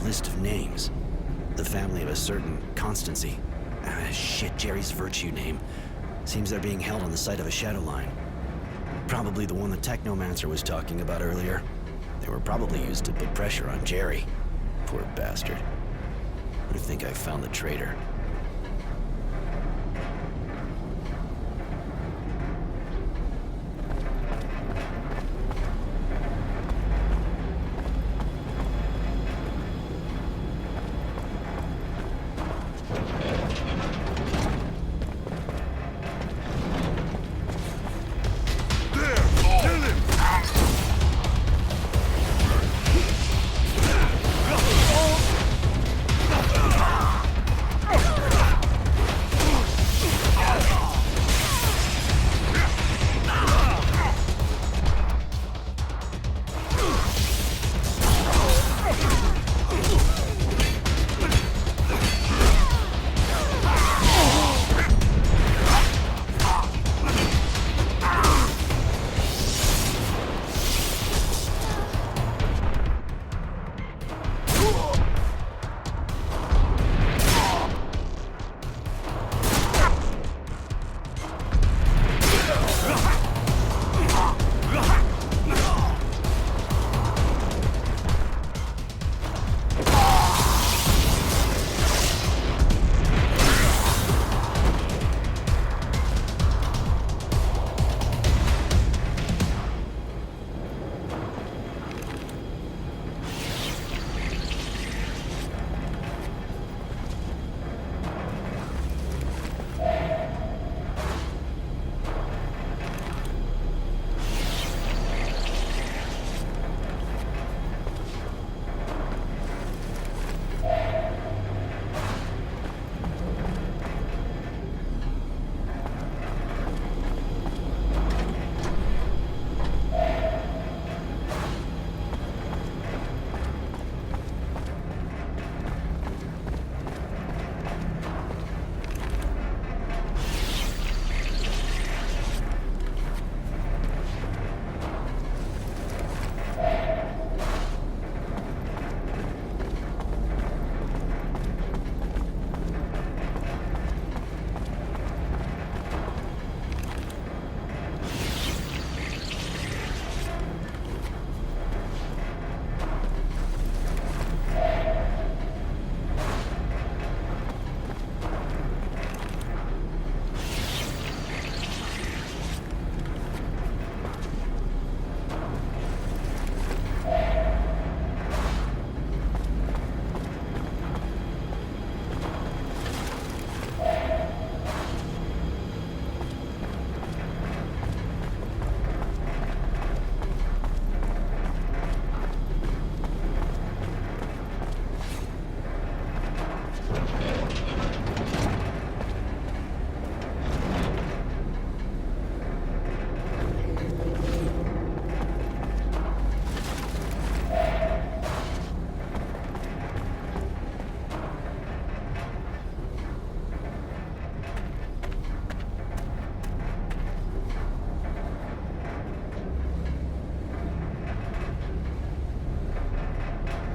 list of names. The family of a certain Constancy. Shit, Jerry's virtue name. Seems they're being held on the site of a shadow line. Probably the one the Technomancer was talking about earlier. They were probably used to put pressure on Jerry. Poor bastard. I think I found the traitor.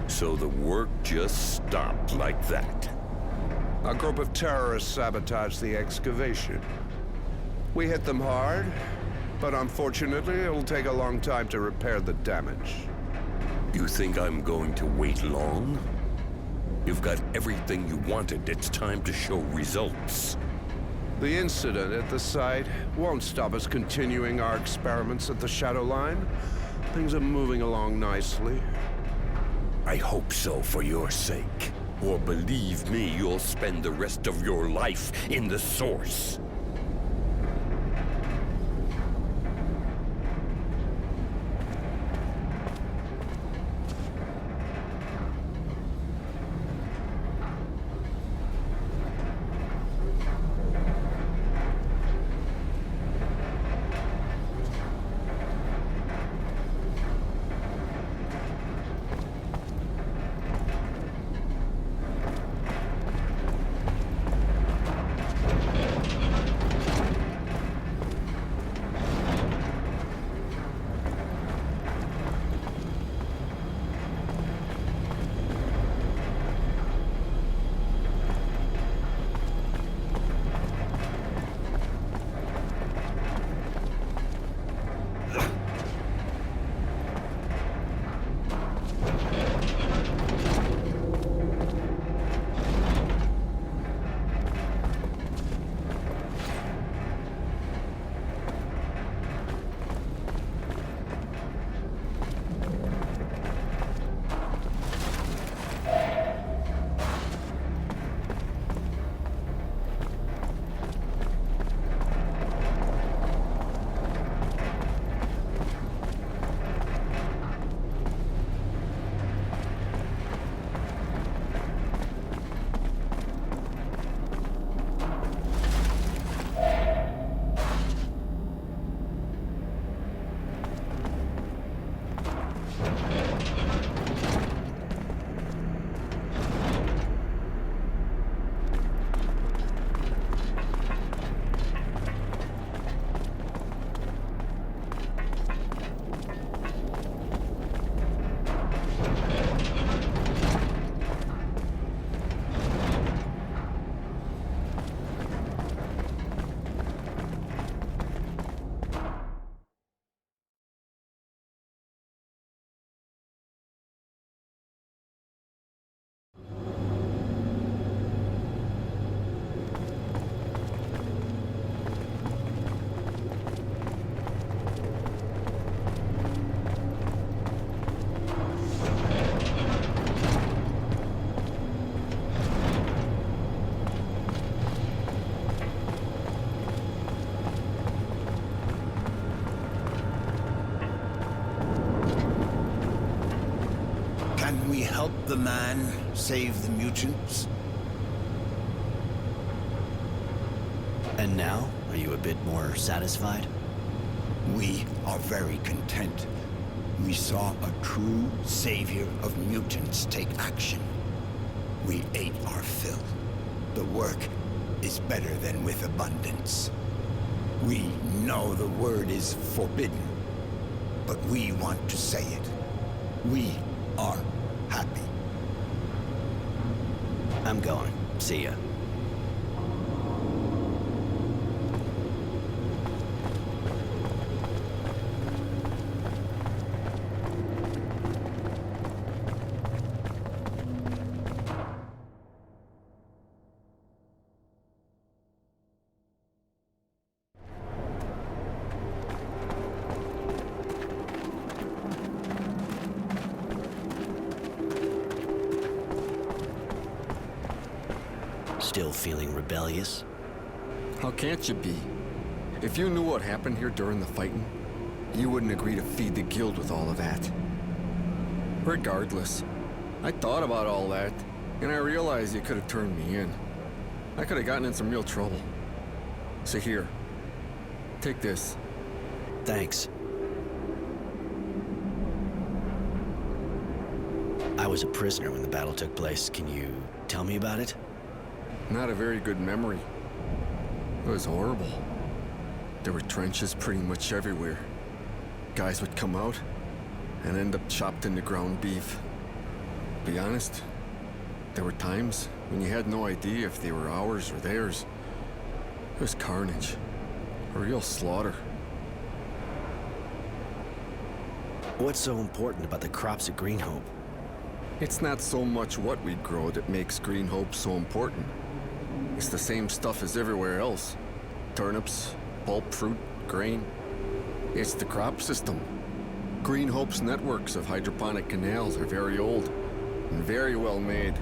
So the work just stopped like that. A group of terrorists sabotaged the excavation. We hit them hard, but unfortunately it'll take a long time to repair the damage. You think I'm going to wait long? You've got everything you wanted. It's time to show results. The incident at the site won't stop us continuing our experiments at the Shadow Line. Things are moving along nicely. I hope so for your sake. Or believe me, you'll spend the rest of your life in the Source. helped the man save the mutants. And now, are you a bit more satisfied? We are very content. We saw a true savior of mutants take action. We ate our fill. The work is better than with abundance. We know the word is forbidden, but we want to say it. We are happy. I'm going. See ya. Still feeling rebellious? How can't you be? If you knew what happened here during the fighting, you wouldn't agree to feed the guild with all of that. Regardless, I thought about all that, and I realized you could have turned me in. I could have gotten in some real trouble. So here, take this. Thanks. I was a prisoner when the battle took place. Can you tell me about it? Not a very good memory. It was horrible. There were trenches pretty much everywhere. Guys would come out and end up chopped into ground beef. Be honest, there were times when you had no idea if they were ours or theirs. It was carnage. A real slaughter. What's so important about the crops at Green Hope? It's not so much what we grow that makes Green Hope so important. It's the same stuff as everywhere else. Turnips, pulp fruit, grain. It's the crop system. Green Hope's networks of hydroponic canals are very old and very well made.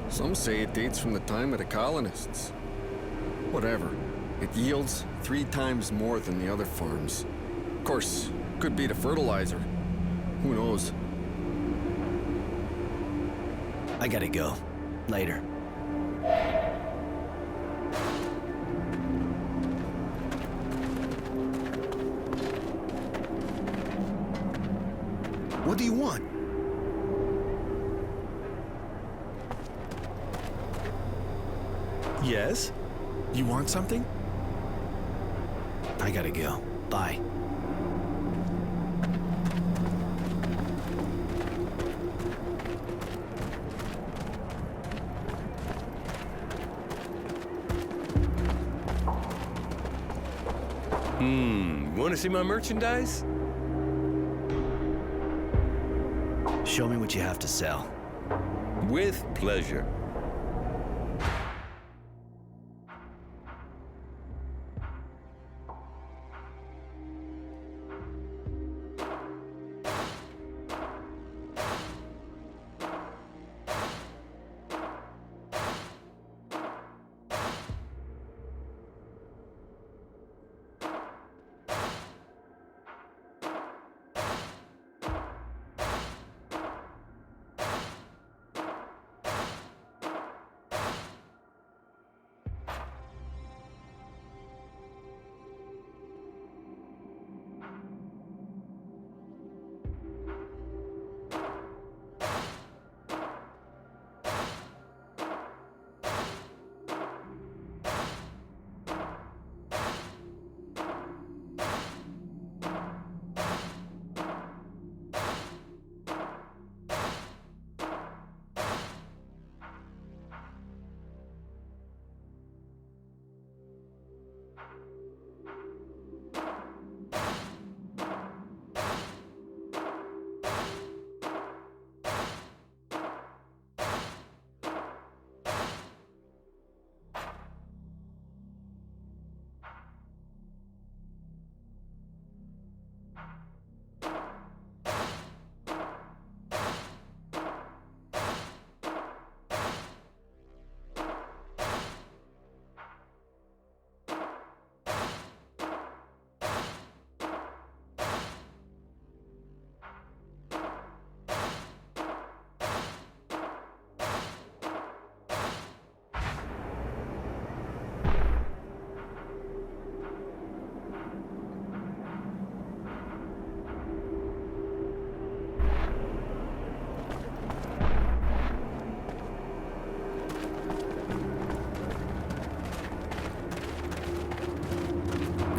Some say it dates from the time of the colonists. Whatever. It yields 3 times more than the other farms. Of course, could be the fertilizer. Who knows? I gotta go. Later. What do you want? Yes? You want something? I gotta go. Bye. Want to see my merchandise? Show me what you have to sell. With pleasure.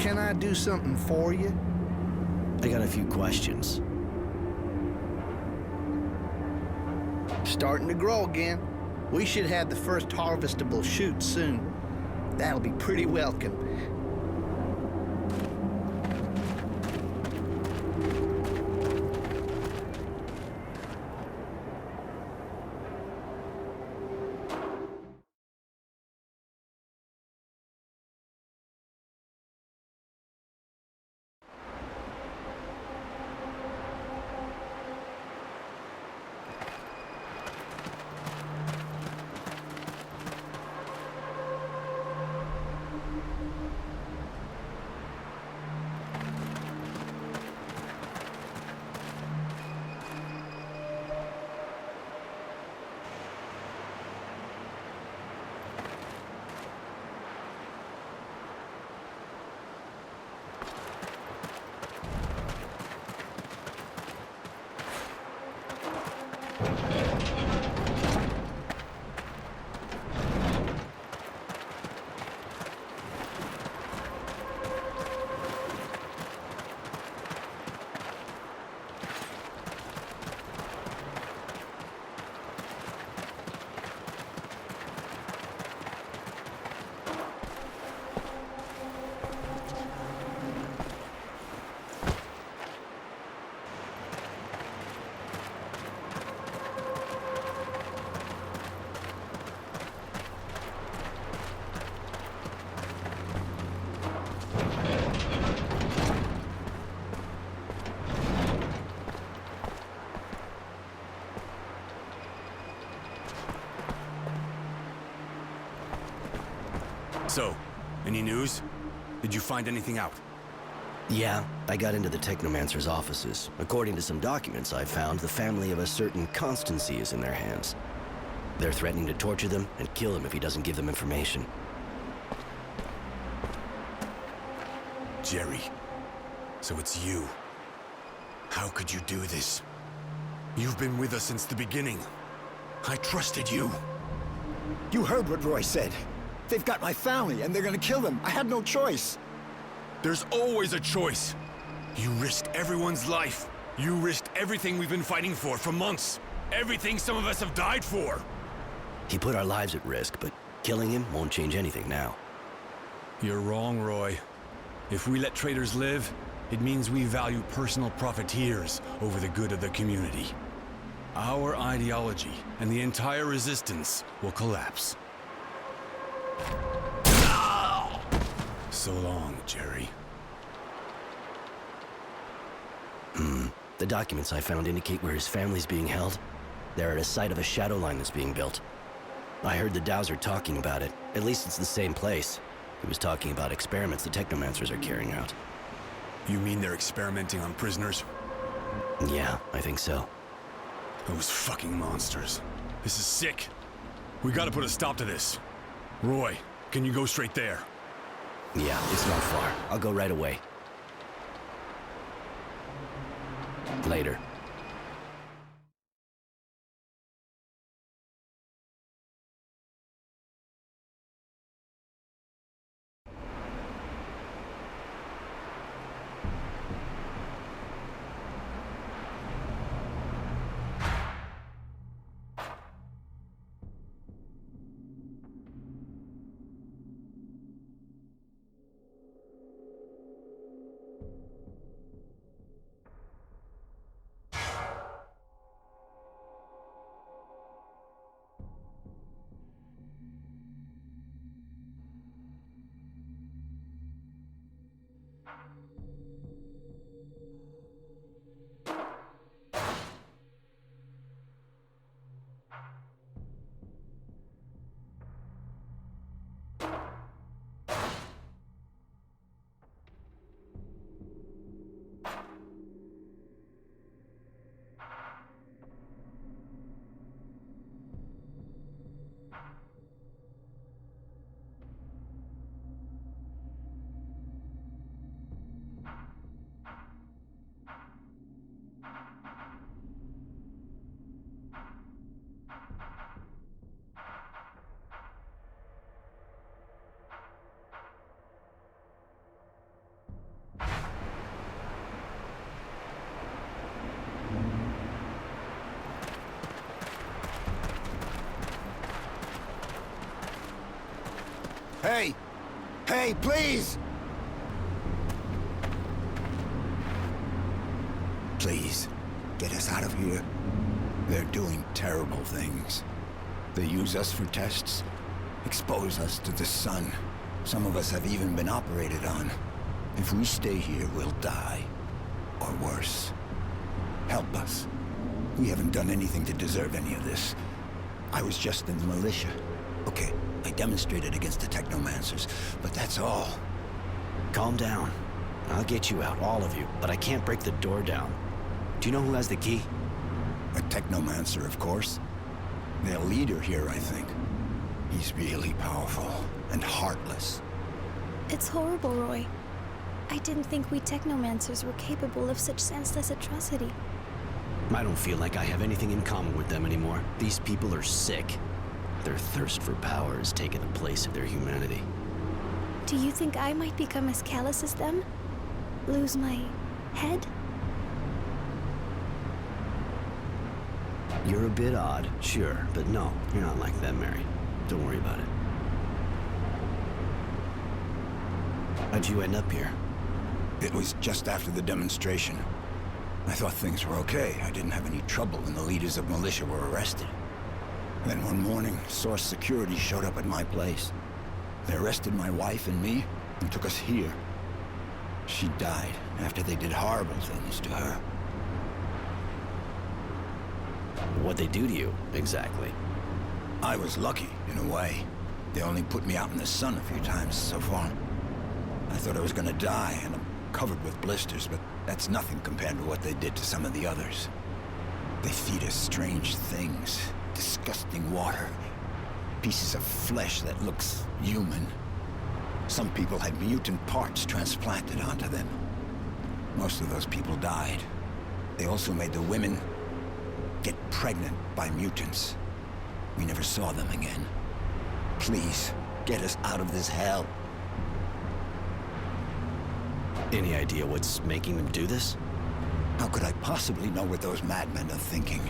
Can I do something for you? I got a few questions. Starting to grow again. We should have the first harvestable shoot soon. That'll be pretty welcome. So, any news? Did you find anything out? Yeah, I got into the Technomancers' offices. According to some documents I found, the family of a certain Constancy is in their hands. They're threatening to torture them and kill him if he doesn't give them information. Jerry. So it's you. How could you do this? You've been with us since the beginning. I trusted you. You heard what Roy said. They've got my family, and they're gonna kill them. I had no choice. There's always a choice. You risked everyone's life. You risked everything we've been fighting for months. Everything some of us have died for. He put our lives at risk, but killing him won't change anything now. You're wrong, Roy. If we let traitors live, it means we value personal profiteers over the good of the community. Our ideology and the entire resistance will collapse. So long, Jerry. The documents I found indicate where his family's being held. They're at a site of a shadow line that's being built. I heard the Dowser talking about it. At least it's the same place. He was talking about experiments the Technomancers are carrying out. You mean they're experimenting on prisoners? Yeah, I think so. Those fucking monsters. This is sick. We gotta put a stop to this. Roy, can you go straight there? Yeah, it's not far. I'll go right away. Later. Hey! Hey, please! Please, get us out of here. They're doing terrible things. They use us for tests, expose us to the sun. Some of us have even been operated on. If we stay here, we'll die. Or worse. Help us. We haven't done anything to deserve any of this. I was just in the militia. Okay, I demonstrated against the Technomancers, but that's all. Calm down. I'll get you out, all of you, but I can't break the door down. Do you know who has the key? A Technomancer, of course. Their leader here, I think. He's really powerful and heartless. It's horrible, Roy. I didn't think we Technomancers were capable of such senseless atrocity. I don't feel like I have anything in common with them anymore. These people are sick. Their thirst for power has taken the place of their humanity. Do you think I might become as callous as them? Lose my head? You're a bit odd, sure, but no, you're not like them, Mary. Don't worry about it. How'd you end up here? It was just after the demonstration. I thought things were okay. I didn't have any trouble when the leaders of militia were arrested. Then one morning, Source Security showed up at my place. They arrested my wife and me and took us here. She died after they did horrible things to her. What'd they do to you, exactly? I was lucky, in a way. They only put me out in the sun a few times so far. I thought I was gonna die, and I'm covered with blisters, but that's nothing compared to what they did to some of the others. They feed us strange things, disgusting water, pieces of flesh that looks human. Some people had mutant parts transplanted onto them. Most of those people died. They also made the women get pregnant by mutants. We never saw them again. Please, get us out of this hell. Any idea what's making them do this? How could I possibly know what those madmen are thinking?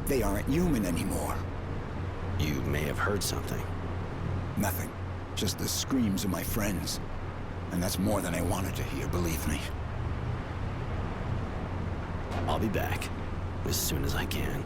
They aren't human anymore. You may have heard something. Nothing. Just the screams of my friends. And that's more than I wanted to hear, believe me. I'll be back as soon as I can.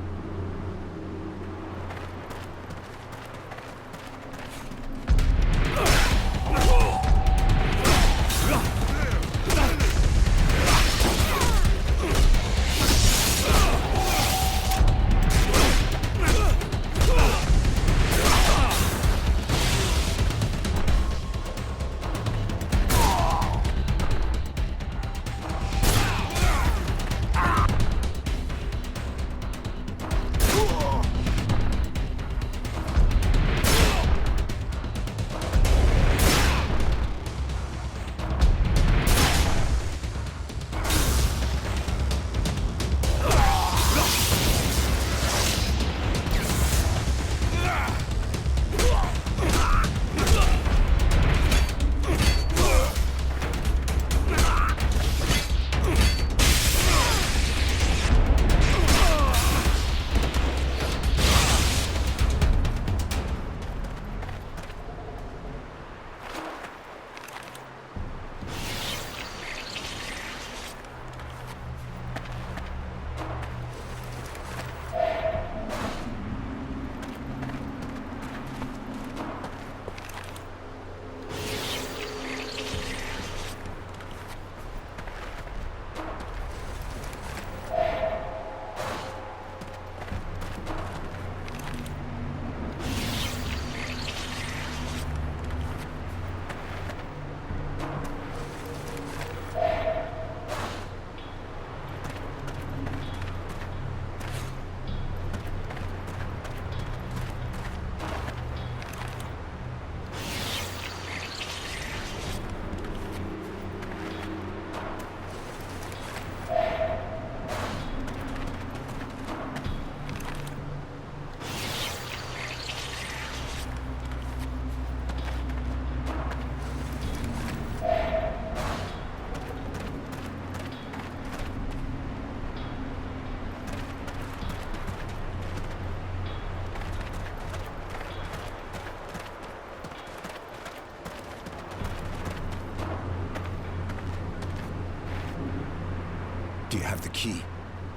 Do you have the key?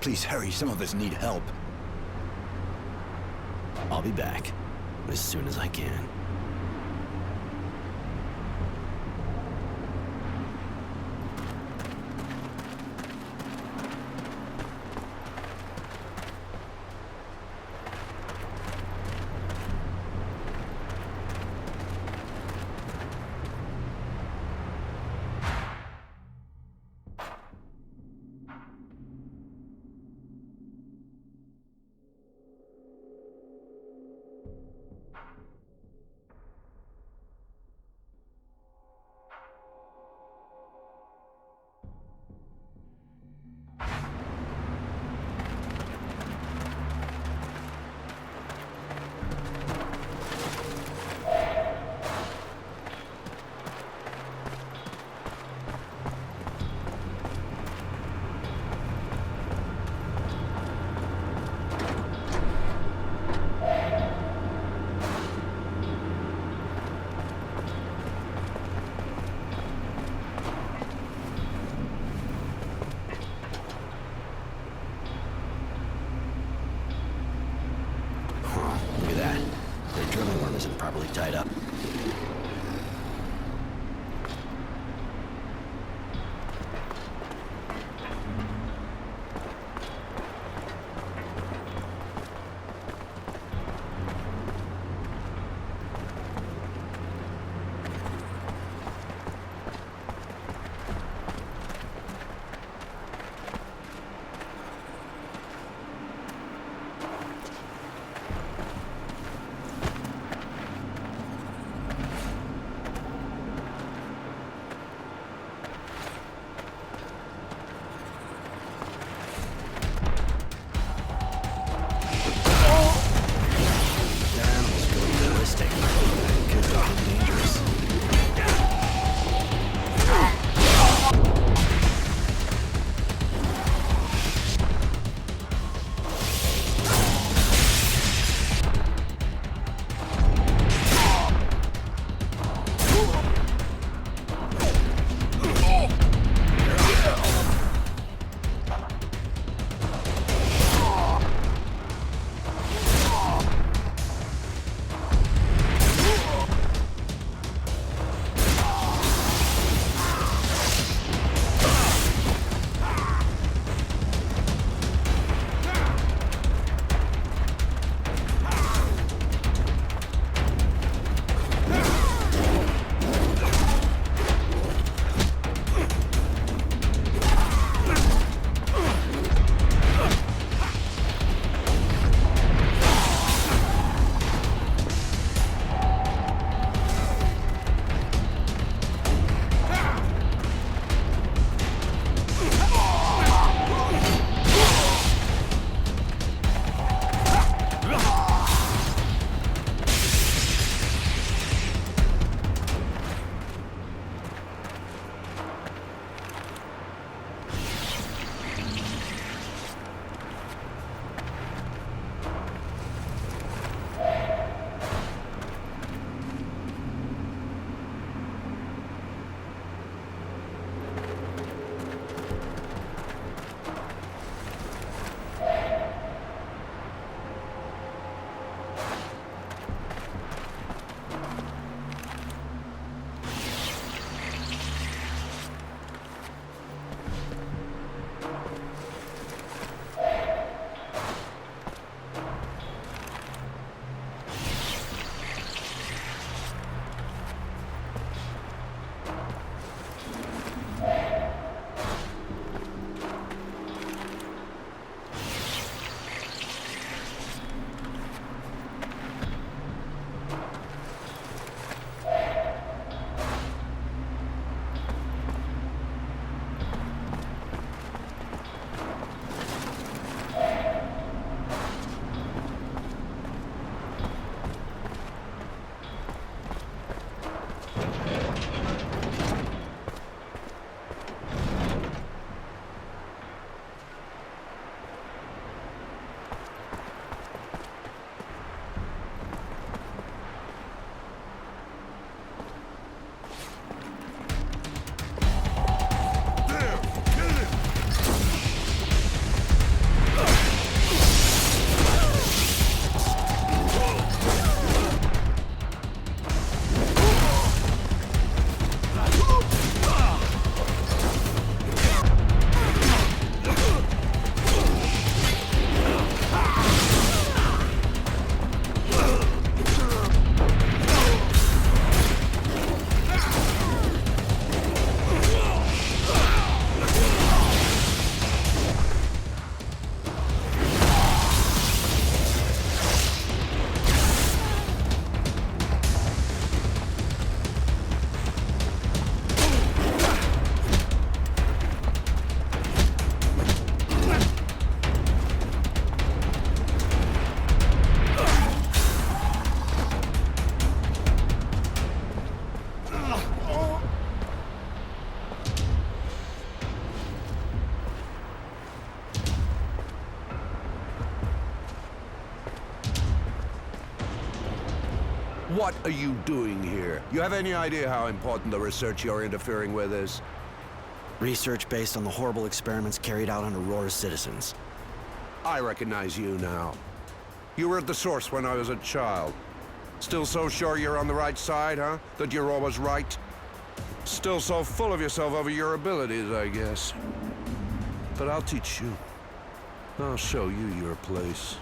Please hurry, some of us need help. I'll be back as soon as I can. What are you doing here? You have any idea how important the research you're interfering with is? Research based on the horrible experiments carried out on Aurora's citizens. I recognize you now. You were at the source when I was a child. Still so sure you're on the right side, huh? That you're always right? Still so full of yourself over your abilities, I guess. But I'll teach you. I'll show you your place.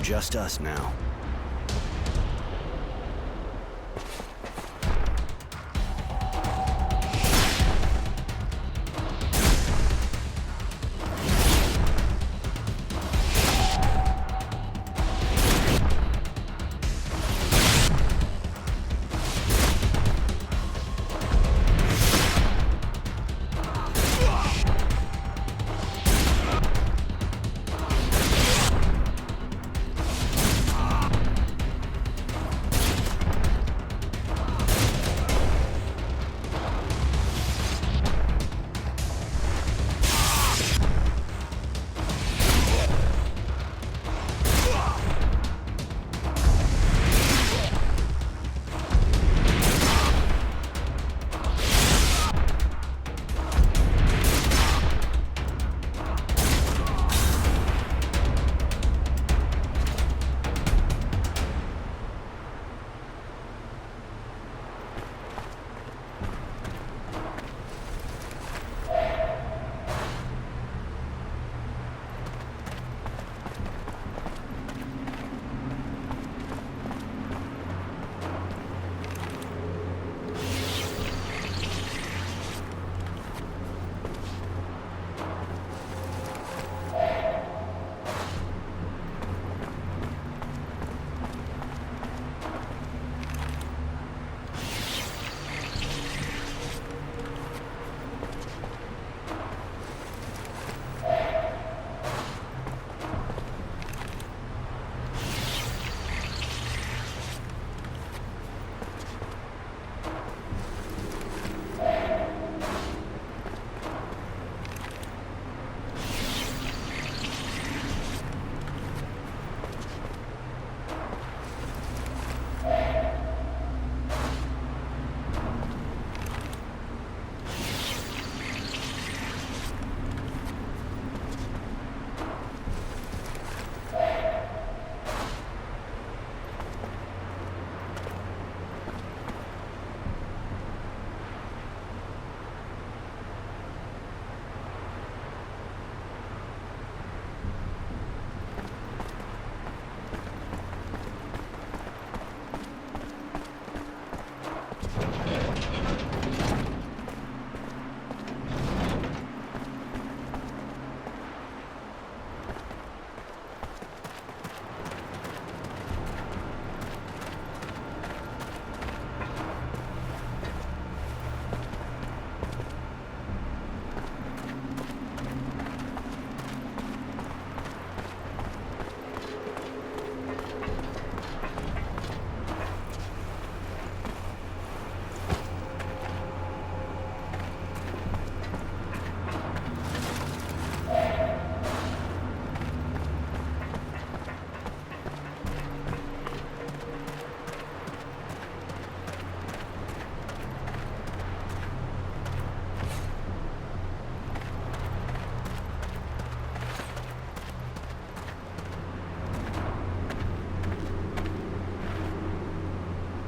Just us now.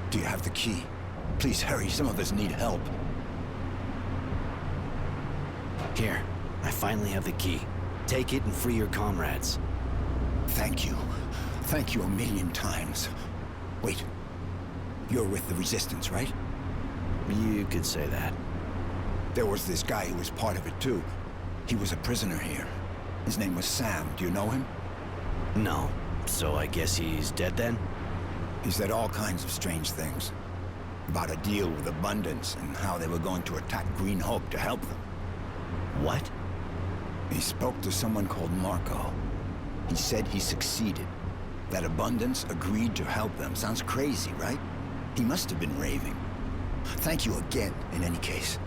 Do you have the key? Please hurry, some of us need help. Here, I finally have the key. Take it and free your comrades. Thank you. Thank you a million times. Wait. You're with the Resistance, right? You could say that. There was this guy who was part of it too. He was a prisoner here. His name was Sam. Do you know him? No. So I guess he's dead then? He said all kinds of strange things. About a deal with Abundance and how they were going to attack Green Hope to help them. What? He spoke to someone called Marco. He said he succeeded. That Abundance agreed to help them. Sounds crazy, right? He must have been raving. Thank you again, in any case.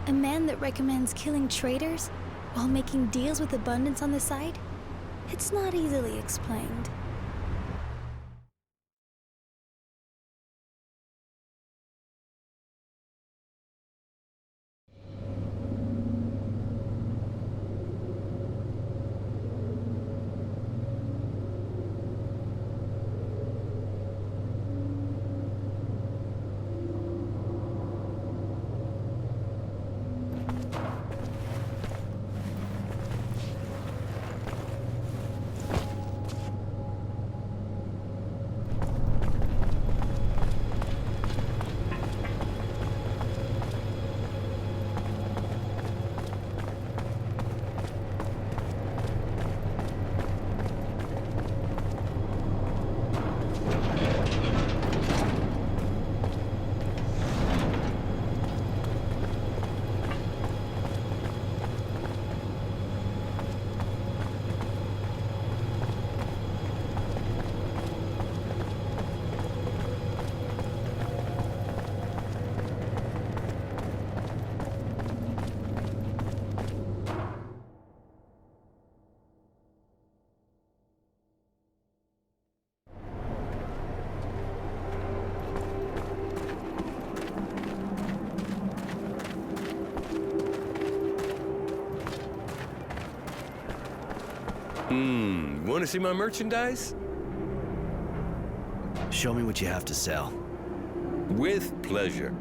A man that recommends killing traitors while making deals with Abundance on the side? It's not easily explained. Want to see my merchandise? Show me what you have to sell. With pleasure.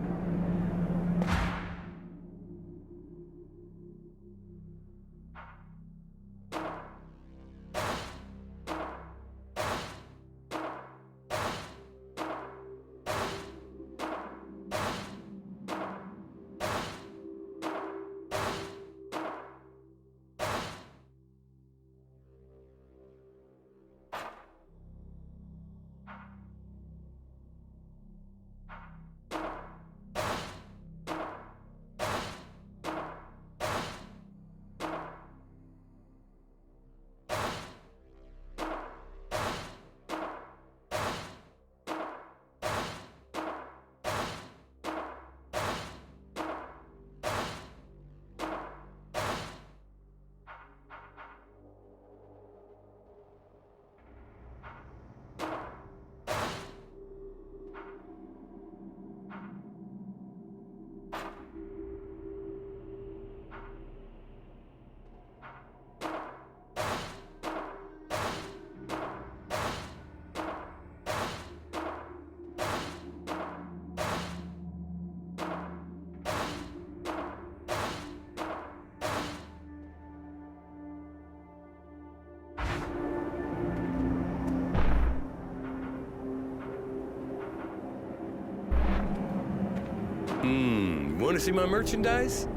Want to see my merchandise?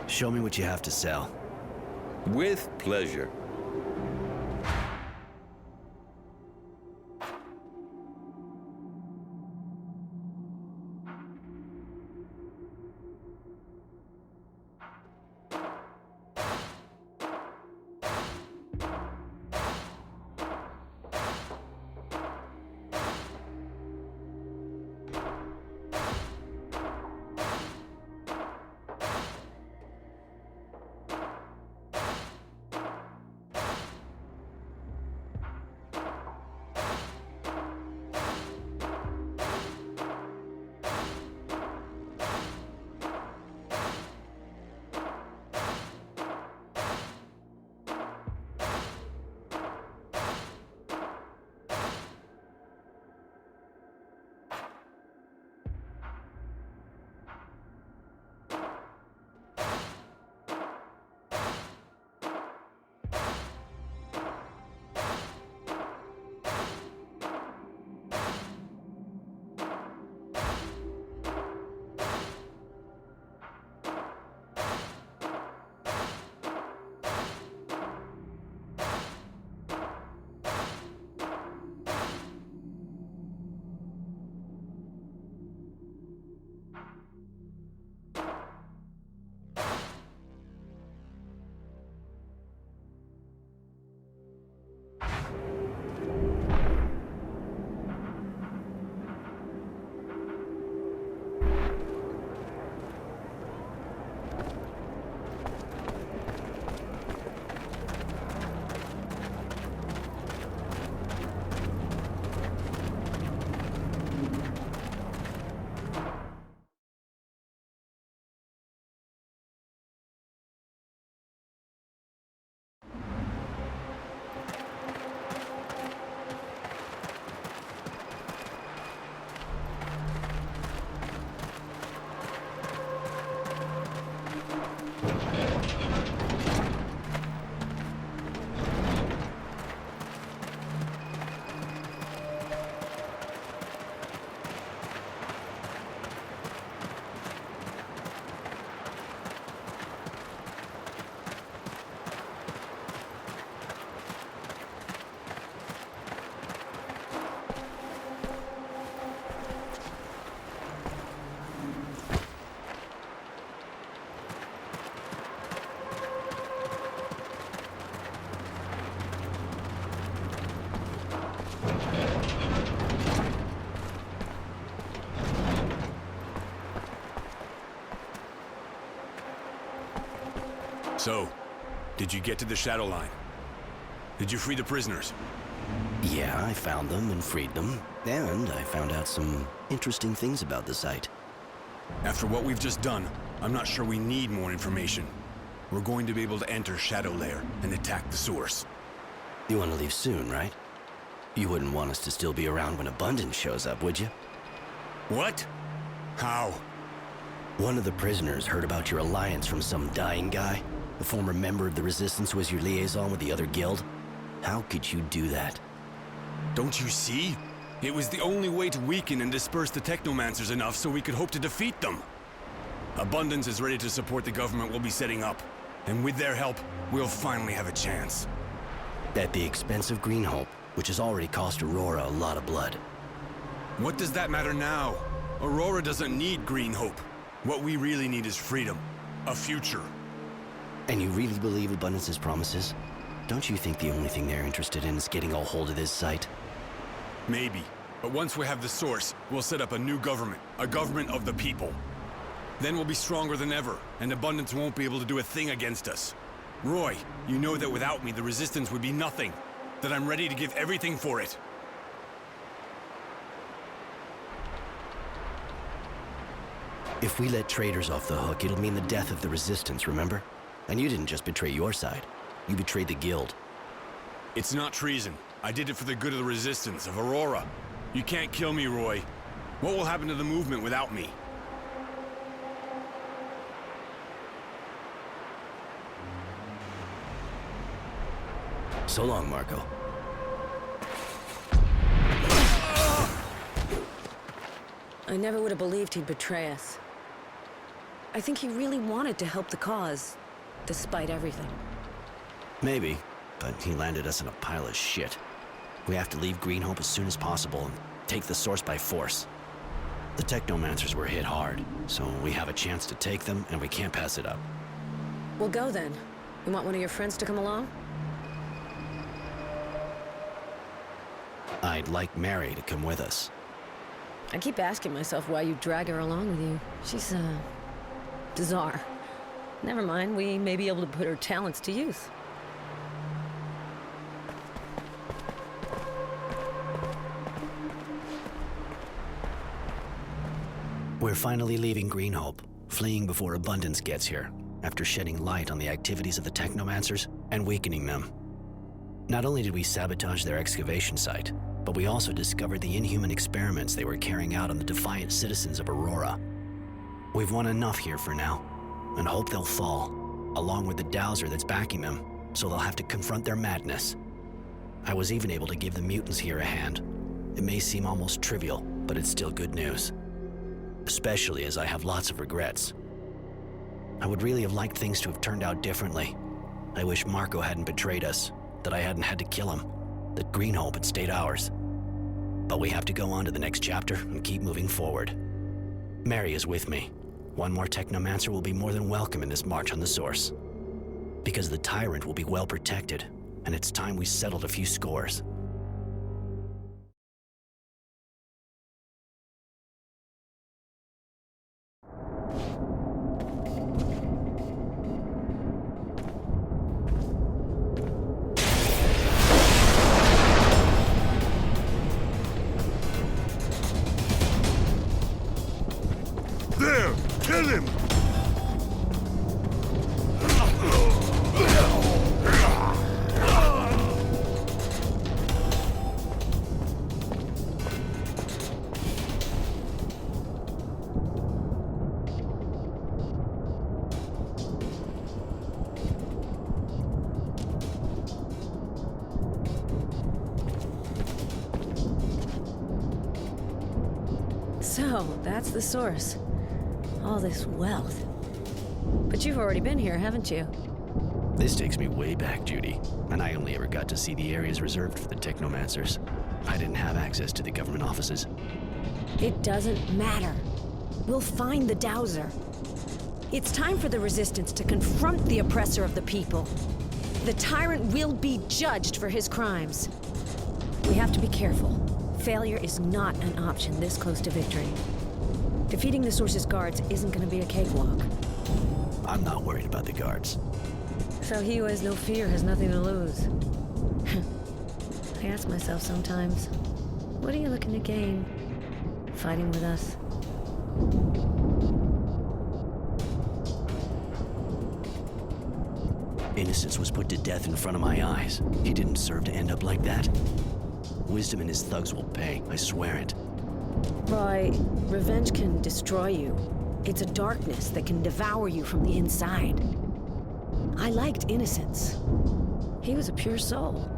Show me what you have to sell. With pleasure. So, did you get to the shadow line? Did you free the prisoners? Yeah, I found them and freed them. And I found out some interesting things about the site. After what we've just done, I'm not sure we need more information. We're going to be able to enter Shadow Lair and attack the source. You want to leave soon, right? You wouldn't want us to still be around when Abundance shows up, would you? What? How? One of the prisoners heard about your alliance from some dying guy. The former member of the Resistance was your liaison with the other guild. How could you do that? Don't you see? It was the only way to weaken and disperse the Technomancers enough so we could hope to defeat them. Abundance is ready to support the government we'll be setting up. And with their help, we'll finally have a chance. At the expense of Green Hope, which has already cost Aurora a lot of blood. What does that matter now? Aurora doesn't need Green Hope. What we really need is freedom. A future. And you really believe Abundance's promises? Don't you think the only thing they're interested in is getting a hold of this site? Maybe. But once we have the source, we'll set up a new government. A government of the people. Then we'll be stronger than ever, and Abundance won't be able to do a thing against us. Roy, you know that without me, the Resistance would be nothing. That I'm ready to give everything for it. If we let traitors off the hook, it'll mean the death of the Resistance, remember? And you didn't just betray your side. You betrayed the Guild. It's not treason. I did it for the good of the Resistance, of Aurora. You can't kill me, Roy. What will happen to the movement without me? So long, Marco. I never would have believed he'd betray us. I think he really wanted to help the cause, despite everything. Maybe, but he landed us in a pile of shit. We have to leave Green Hope as soon as possible and take the source by force. The Technomancers were hit hard, so we have a chance to take them, and we can't pass it up. We'll go then. You want one of your friends to come along? I'd like Mary to come with us. I keep asking myself why you drag her along with you. She's, bizarre. Never mind, we may be able to put her talents to use. We're finally leaving Green Hope, fleeing before Abundance gets here, after shedding light on the activities of the Technomancers and weakening them. Not only did we sabotage their excavation site, but we also discovered the inhuman experiments they were carrying out on the defiant citizens of Aurora. We've won enough here for now, and hope they'll fall, along with the dowser that's backing them, so they'll have to confront their madness. I was even able to give the mutants here a hand. It may seem almost trivial, but it's still good news. Especially as I have lots of regrets. I would really have liked things to have turned out differently. I wish Marco hadn't betrayed us, that I hadn't had to kill him, that Green Hope had stayed ours. But we have to go on to the next chapter and keep moving forward. Mary is with me. One more Technomancer will be more than welcome in this march on the source. Because the Tyrant will be well protected, and it's time we settled a few scores. There! Kill him! So, that's the source. All this wealth. But you've already been here, haven't you? This takes me way back, Judy, and I only ever got to see the areas reserved for the Technomancers. I didn't have access to the government offices. It doesn't matter. We'll find the dowser. It's time for the Resistance to confront the oppressor of the people. The Tyrant will be judged for his crimes. We have to be careful. Failure is not an option this close to victory. Defeating the Source's guards isn't going to be a cakewalk. I'm not worried about the guards. So he who has no fear has nothing to lose. I ask myself sometimes, what are you looking to gain fighting with us? Innocence was put to death in front of my eyes. He didn't deserve to end up like that. Wisdom and his thugs will pay, I swear it. Roy, revenge can destroy you. It's a darkness that can devour you from the inside. I liked Innocence. He was a pure soul.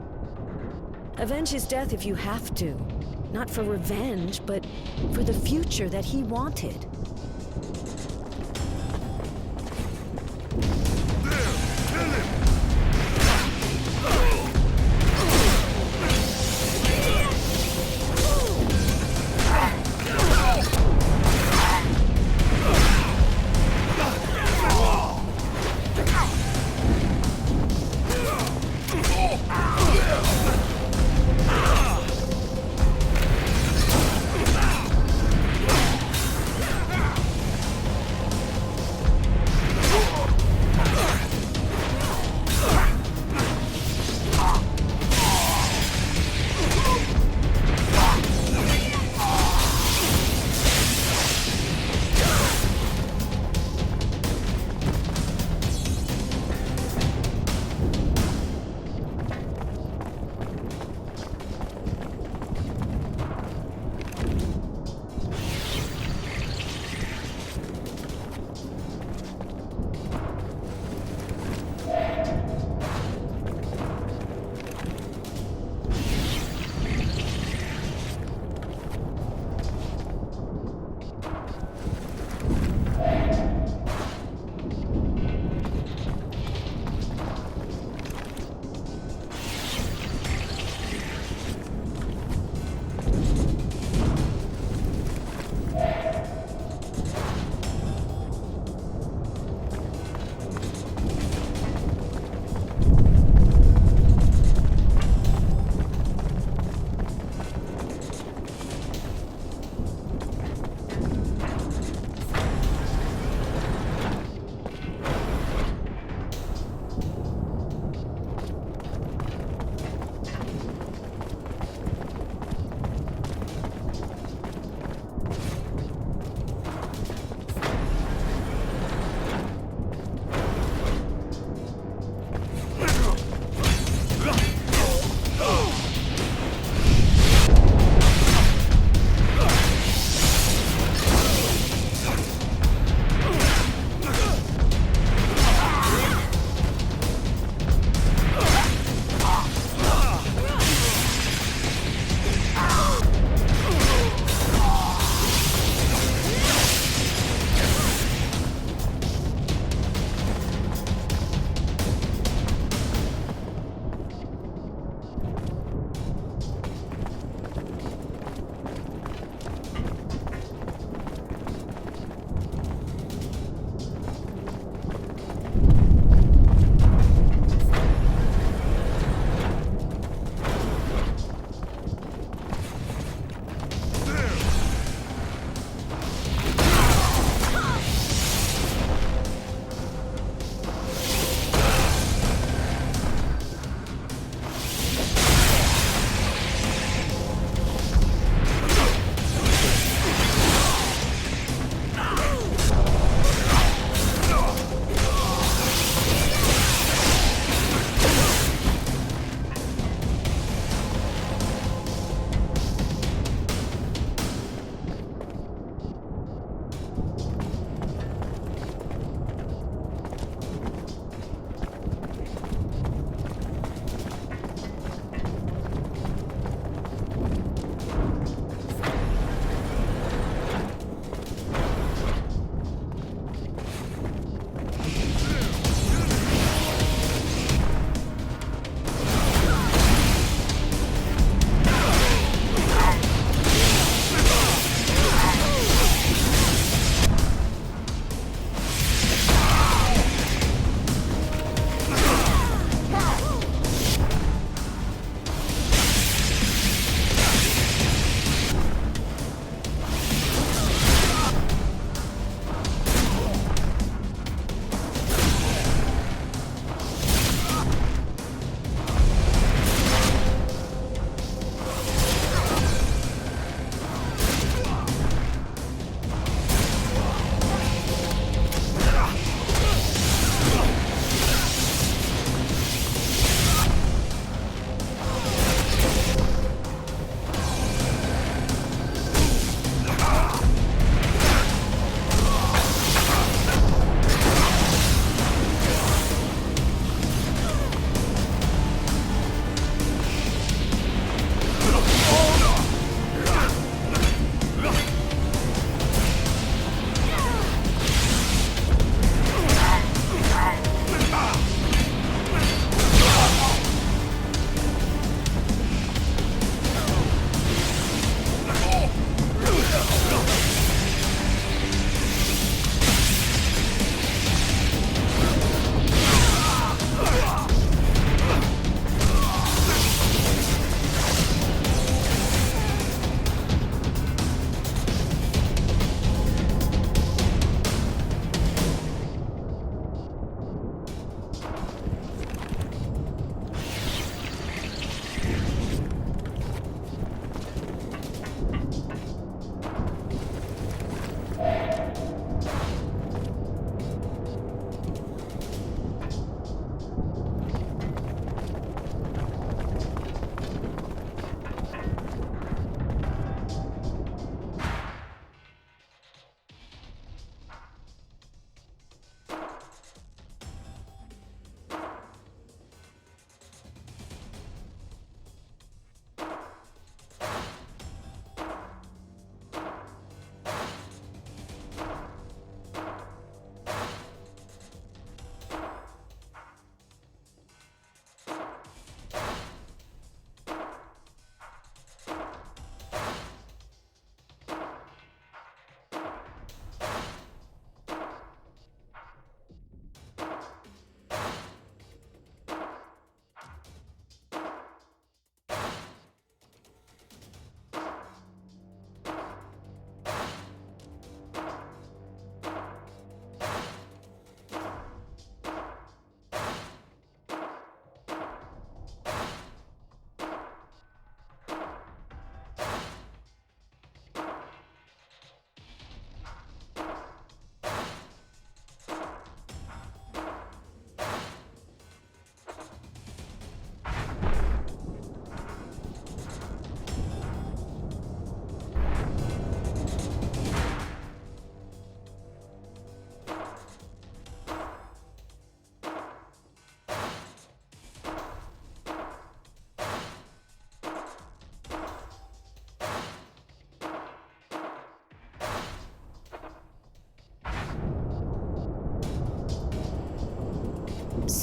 Avenge his death if you have to. Not for revenge, but for the future that he wanted.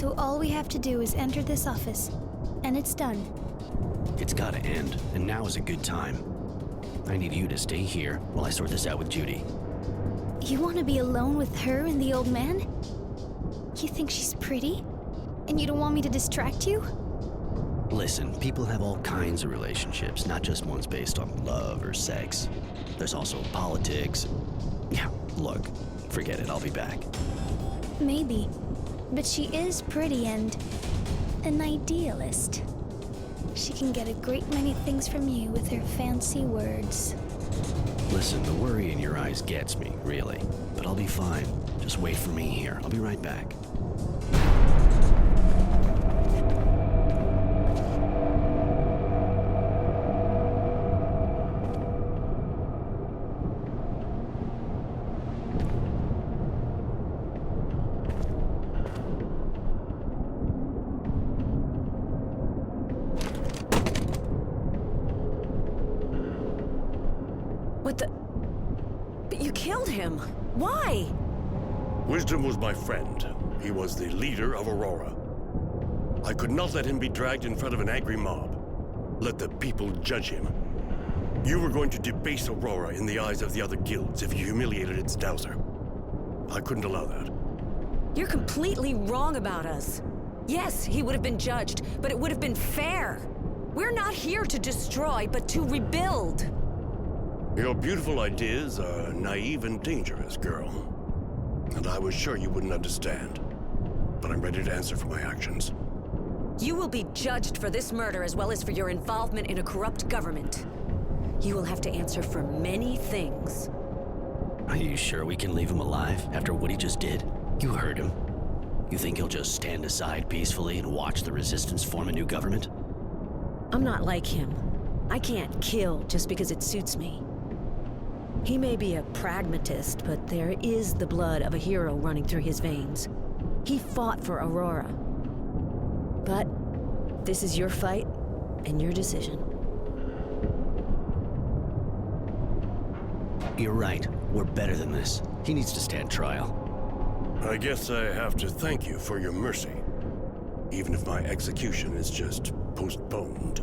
So all we have to do is enter this office, and it's done. It's gotta end, and now is a good time. I need you to stay here while I sort this out with Judy. You want to be alone with her and the old man? You think she's pretty? And you don't want me to distract you? Listen, people have all kinds of relationships, not just ones based on love or sex. There's also politics. Yeah, look, forget it, I'll be back. Maybe. But she is pretty and an idealist. She can get a great many things from you with her fancy words. Listen, the worry in your eyes gets me, really. But I'll be fine. Just wait for me here. I'll be right back. What the... But you killed him. Why? Wisdom was my friend. He was the leader of Aurora. I could not let him be dragged in front of an angry mob. Let the people judge him. You were going to debase Aurora in the eyes of the other guilds if you humiliated its dowser. I couldn't allow that. You're completely wrong about us. Yes, he would have been judged, but it would have been fair. We're not here to destroy, but to rebuild. Your beautiful ideas are naive and dangerous, girl. And I was sure you wouldn't understand. But I'm ready to answer for my actions. You will be judged for this murder as well as for your involvement in a corrupt government. You will have to answer for many things. Are you sure we can leave him alive after what he just did? You heard him. You think he'll just stand aside peacefully and watch the Resistance form a new government? I'm not like him. I can't kill just because it suits me. He may be a pragmatist, but there is the blood of a hero running through his veins. He fought for Aurora. But this is your fight and your decision. You're right. We're better than this. He needs to stand trial. I guess I have to thank you for your mercy. Even if my execution is just postponed.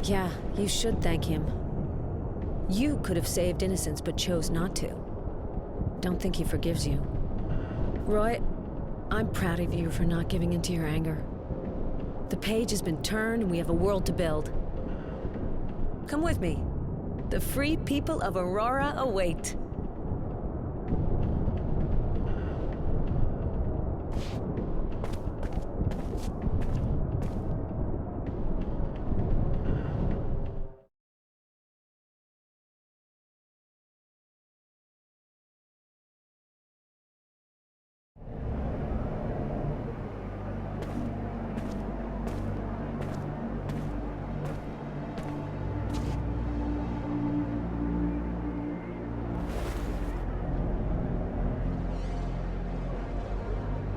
Yeah, you should thank him. You could have saved innocence, but chose not to. Don't think he forgives you. Roy, I'm proud of you for not giving in to your anger. The page has been turned, and we have a world to build. Come with me. The free people of Aurora await.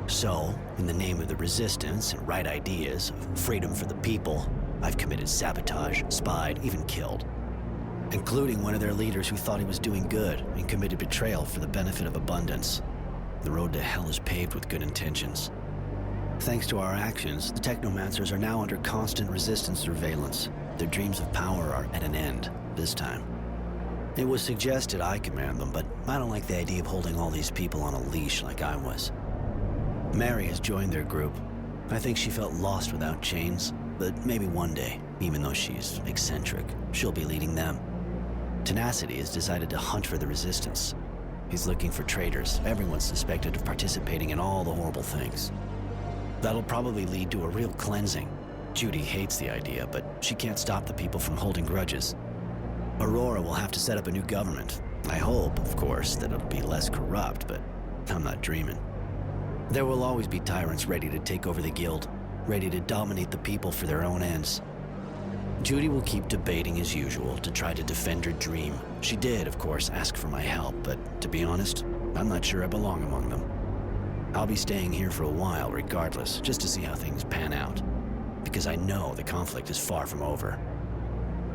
So, in the name of the Resistance and right ideas of freedom for the people, I've committed sabotage, spied, even killed. Including one of their leaders who thought he was doing good and committed betrayal for the benefit of abundance. The road to hell is paved with good intentions. Thanks to our actions, the Technomancers are now under constant Resistance surveillance. Their dreams of power are at an end, this time. It was suggested I command them, but I don't like the idea of holding all these people on a leash like I was. Mary has joined their group. I think she felt lost without chains, but maybe one day, even though she's eccentric, she'll be leading them. Tenacity has decided to hunt for the Resistance. He's looking for traitors, everyone suspected of participating in all the horrible things. That'll probably lead to a real cleansing. Judy hates the idea, but she can't stop the people from holding grudges. Aurora will have to set up a new government. I hope, of course, that it'll be less corrupt, but I'm not dreaming. There will always be tyrants ready to take over the guild, ready to dominate the people for their own ends. Judy will keep debating as usual to try to defend her dream. She did, of course, ask for my help, but to be honest, I'm not sure I belong among them. I'll be staying here for a while regardless, just to see how things pan out. Because I know the conflict is far from over.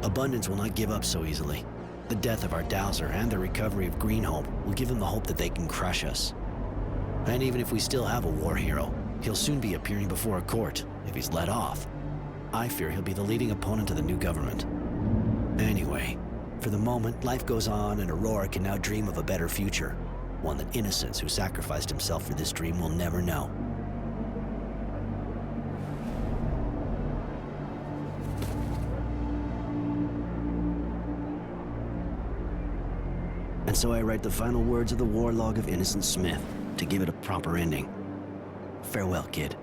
Abundance will not give up so easily. The death of our dowser and the recovery of Greenhope will give them the hope that they can crush us. And even if we still have a war hero, He'll soon be appearing before a court, if he's let off. I fear he'll be the leading opponent of the new government. Anyway, for the moment, life goes on and Aurora can now dream of a better future. One that innocents who sacrificed himself for this dream will never know. And so I write the final words of the War Log of Innocent Smith to give it a proper ending. Farewell, kid.